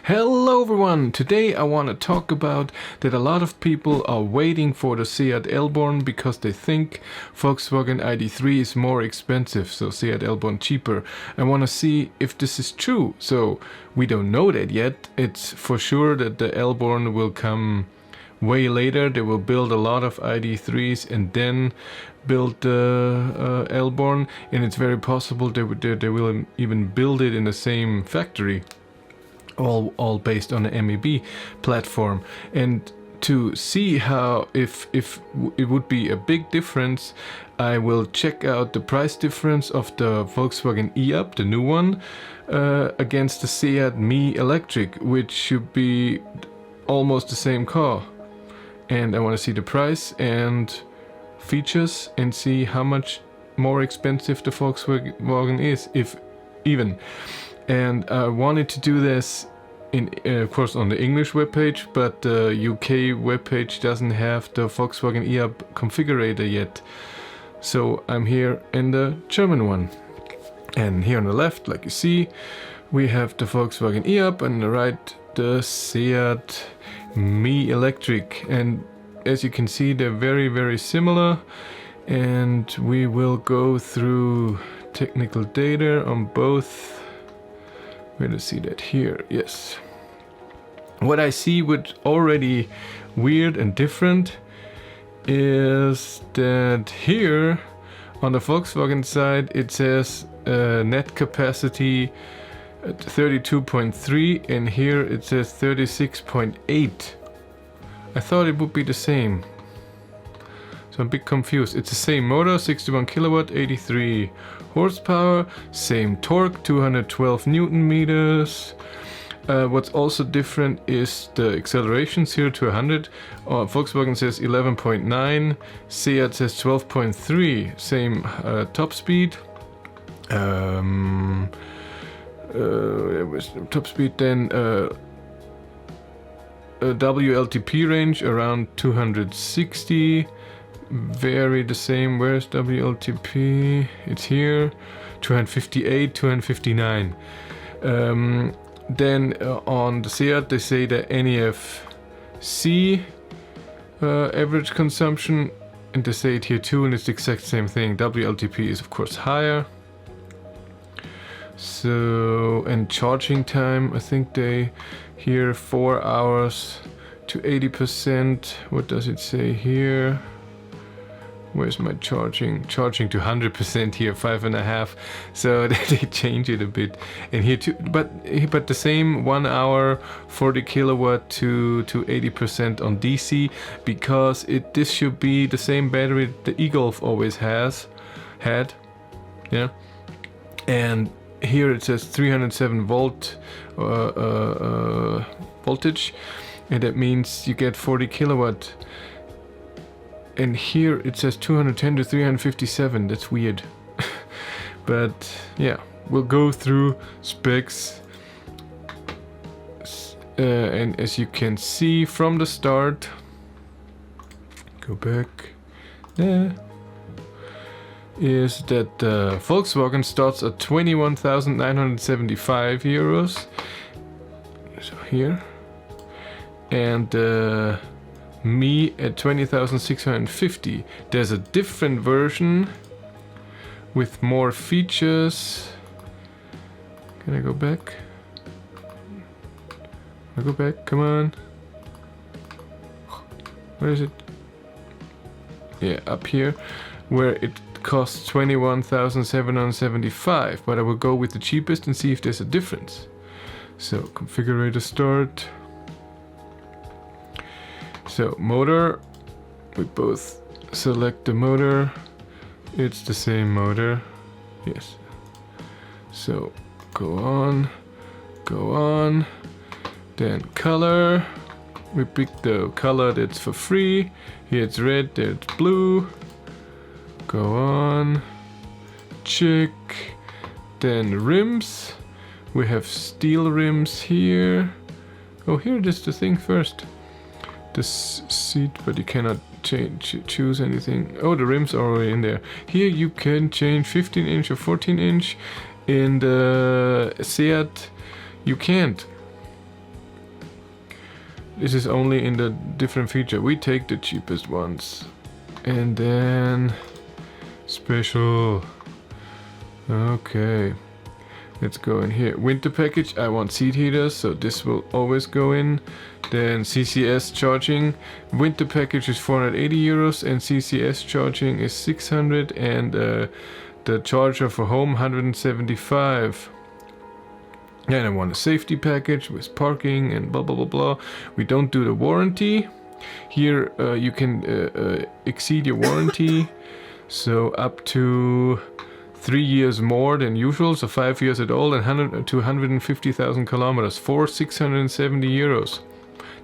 Hello everyone! Today I want to talk about that a lot of people are waiting for the Seat Elborn because they think Volkswagen Id.3 is more expensive, so Seat Elborn cheaper. I want to see if this is true. So we don't know that yet. It's for sure that the Elborn will come way later. They will build a lot of Id.3s and then build the Elborn, and it's very possible they will even build it in the same factory. All based on the MEB platform. And to see how if it would be a big difference, I will check out the price difference of the Volkswagen eUp, the new one, against the Seat Me Electric, which should be almost the same car. And I want to see the price and features and see how much more expensive the Volkswagen is, if even. And I wanted to do this in, of course, on the English webpage, but the UK webpage doesn't have the Volkswagen eUp configurator yet. So I'm here in the German one. And here on the left, like you see, we have the Volkswagen eUp, and on the right, the Seat Me Electric. And as you can see, they're very, very similar. And we will go through technical data on both. Where to see that here? Yes. What I see with already weird and different is that here on the Volkswagen side it says net capacity at 32.3, and here it says 36.8. I thought it would be the same. So I'm a bit confused. It's the same motor, 61 kilowatt, 83 horsepower, same torque, 212 Newton meters. What's also different is the acceleration, 0 to 100. Volkswagen says 11.9, Seat says 12.3, same top speed. Top speed then WLTP range around 260. Very the same. Where's WLTP? It's here. 258, 259. Then on the Seat they say the NEFC average consumption, and they say it here too, and it's the exact same thing. WLTP is of course higher. So, and charging time, I think they here 4 hours to 80%. What does it say here? Where's my charging? Charging to 100% here, 5.5. So they change it a bit. And here too, but the same 1 hour, 40 kilowatt to 80% on DC, because this should be the same battery the e-Golf always had. Yeah. And here it says 307 volt voltage, and that means you get 40 kilowatt. And here it says 210 to 357. That's weird. But yeah, we'll go through specs. And as you can see from the start, go back there, is that Volkswagen starts at 21,975 euros. So here. And Me at 20,650. There's a different version with more features. Can I go back? I go back, come on. Where is it? Yeah, up here, where it costs 21,775, but I will go with the cheapest and see if there's a difference. So configurator start. So motor, we both select the motor. It's the same motor, yes. So go on. Then color, we pick the color that's for free. Here it's red, there it's blue. Go on, check. Then rims, we have steel rims here. Oh, here it is, the thing first. The seat, but you cannot choose anything. Oh, the rims are already in there. Here you can change 15 inch or 14 inch. In the Seat you can't. This is only in the different feature. We take the cheapest ones. And then special. Okay. Let's go in here. Winter package, I want seat heaters, so this will always go in. Then CCS charging. Winter package is 480 euros and CCS charging is 600, and the charger for home 175. And I want a safety package with parking and blah blah blah blah. We don't do the warranty. Here you can exceed your warranty, so up to 3 years more than usual, so 5 years at all, and 100 to 150,000 kilometers for 670 euros.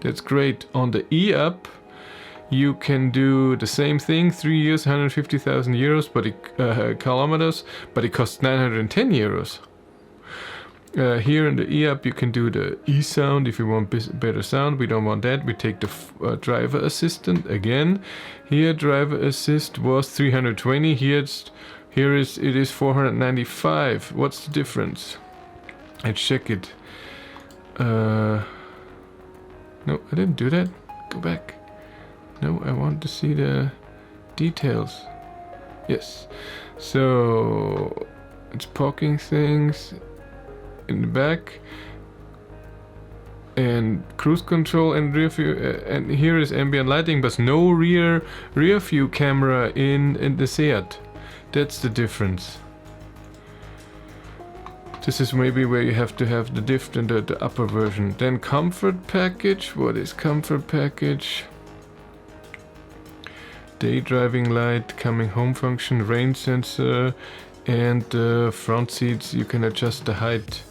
That's great. On the eUp, you can do the same thing, 3 years, 150,000 euros, but kilometers, but it costs 910 euros. Here in the eUp, you can do the e-sound if you want better sound. We don't want that. We take the driver assistant again. Here, driver assist was 320. Here it is 495. What's the difference? Let's check it. No, I didn't do that. Go back. No, I want to see the details. Yes. So it's parking things in the back, and cruise control and rear view, and here is ambient lighting, but no rear view camera in the Seat. That's the difference. This is maybe where you have to have the diff in the upper version. Then comfort package. What is comfort package? Day driving light, coming home function, rain sensor, and front seats. You can adjust the height.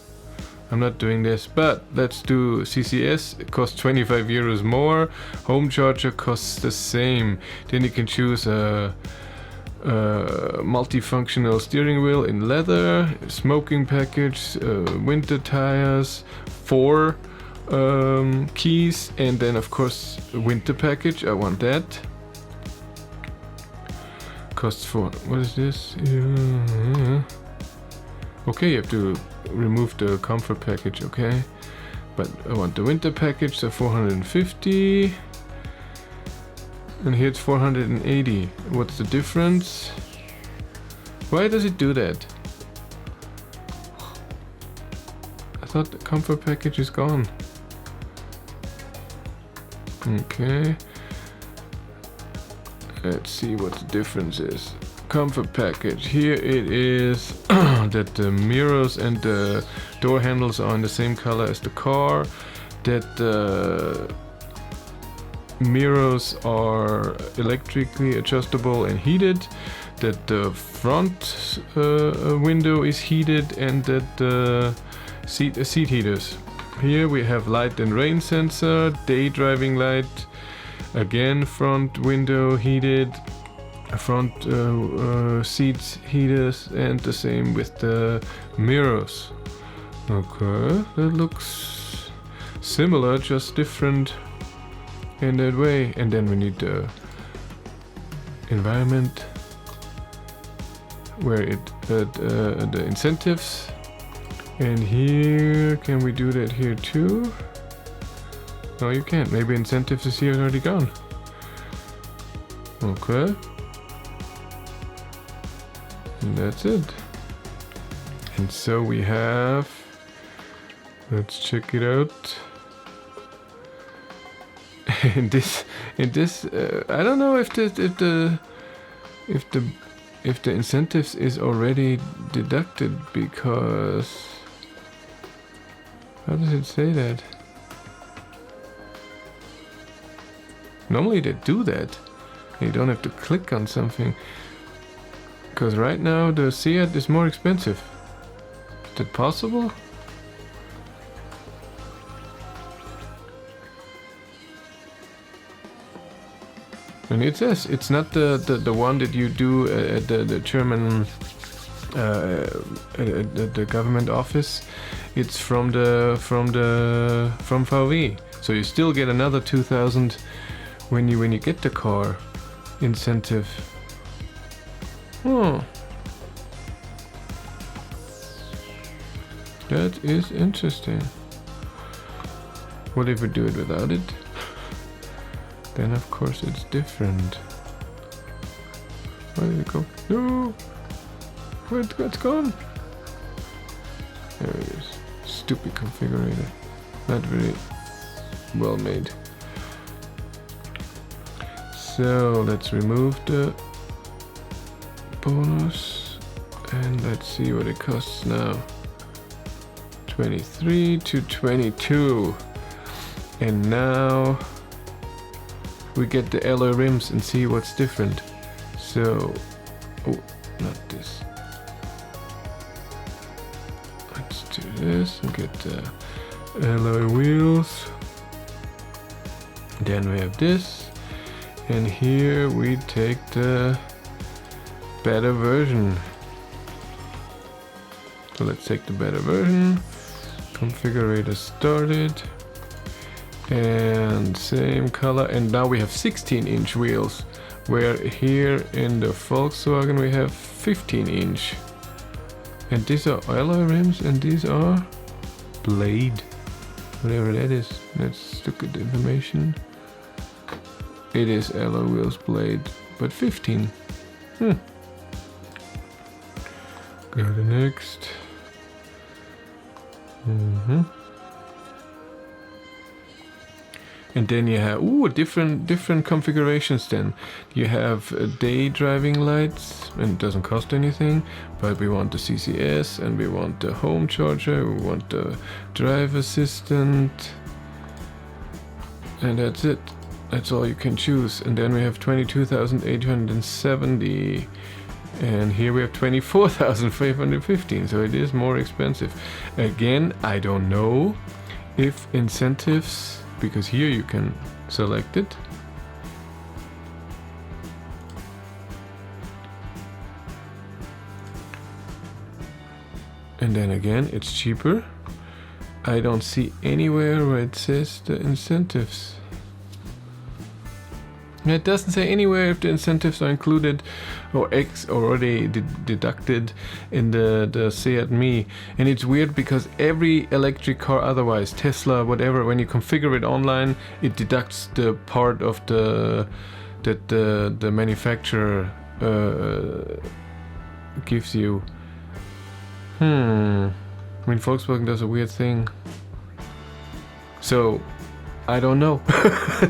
I'm not doing this, but let's do CCS. It costs 25 euros more. Home charger costs the same. Then you can choose a multifunctional steering wheel in leather, smoking package, winter tires, 4 keys, and then of course winter package. I want that. Costs for, what is this? Okay, you have to remove the comfort package, okay, but I want the winter package, so 450, and here it's 480. What's the difference? Why does it do that? I thought the comfort package is gone. Okay, let's see what the difference is. Comfort package, here it is that the mirrors and the door handles are in the same color as the car, that the mirrors are electrically adjustable and heated, that the front window is heated, and that the seat heaters. Here we have light and rain sensor, day driving light, again front window heated, front seats heaters, and the same with the mirrors. Okay, that looks similar, just different in that way. And then we need the environment, where it the incentives, and here can we do that here too? No, you can't. Maybe incentives is here already gone. Okay. And that's it. And so we have, let's check it out. in this I don't know if the incentives is already deducted, because how does it say that? Normally they do that. You don't have to click on something. Because right now the Seat is more expensive. Is that possible? And it says it's not the one that you do at the German at the government office. It's from VW. So you still get another 2,000 when you get the car incentive. Oh, that is interesting. What if we do it without it? then of course it's different. Where did it go? No! It's gone! There it is. Stupid configurator. Not very well made. So let's remove the bonus and let's see what it costs now. 23 to 22. And now we get the alloy rims and see what's different. So, oh, not this. Let's do this and get the alloy wheels. Then we have this, and here we take the better version. So let's take the better version. Configurator started, and same color. And now we have 16-inch wheels, where here in the Volkswagen we have 15-inch. And these are alloy rims, and these are blade. Whatever that is. Let's look at the information. It is alloy wheels blade, but 15. Go to next. And then you have different configurations. Then you have day driving lights, and it doesn't cost anything, but we want the CCS, and we want the home charger, we want the drive assistant, and that's it. That's all you can choose. And then we have 22,870, and here we have 24,515. So it is more expensive. Again, I don't know if incentives, because here you can select it. And then again, it's cheaper. I don't see anywhere where it says the incentives. It doesn't say anywhere if the incentives are included or already deducted in the Seat Me. And it's weird because every electric car otherwise, Tesla, whatever, when you configure it online, it deducts the part of the manufacturer gives you. I mean, Volkswagen does a weird thing. So I don't know.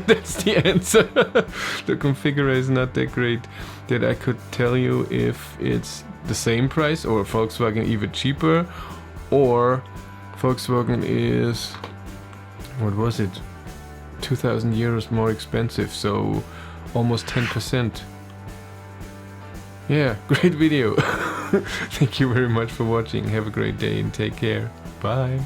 That's the answer. The configurator is not that great that I could tell you if it's the same price or Volkswagen even cheaper, or Volkswagen is, what was it, 2,000 euros more expensive, so almost 10%. Yeah, great video. Thank you very much for watching. Have a great day and take care. Bye.